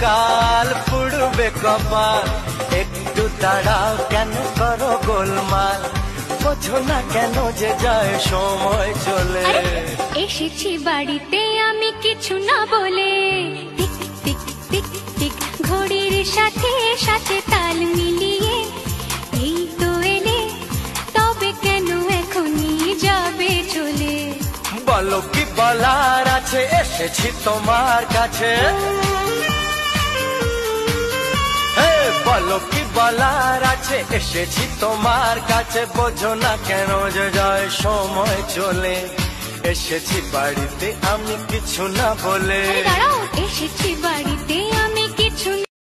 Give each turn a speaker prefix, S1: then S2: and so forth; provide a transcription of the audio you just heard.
S1: সকাল পুড়বে কপাল, একটু দাঁড়াও কেন করো গোলমাল, বোঝো না কেন যে যায় সময় চলে।
S2: এসেছি বাড়িতে আমি কিছু না বলে, টিক টিক টিক টিক ঘড়ির সাথে সাথে তাল মিলিয়ে এই তো এলে, তবে কেন এখনই যাবে চলে?
S1: বলো কি বলার আছে, এসেছি তোমার কাছে। বলো কি বলার আছে, এসেছি তোমার কাছে, বোঝো না কেন যে যায় সময় চলে। এসেছি বাড়িতে আমি কিছু না বলে।
S2: দাঁড়াও, এসেছি বাড়িতে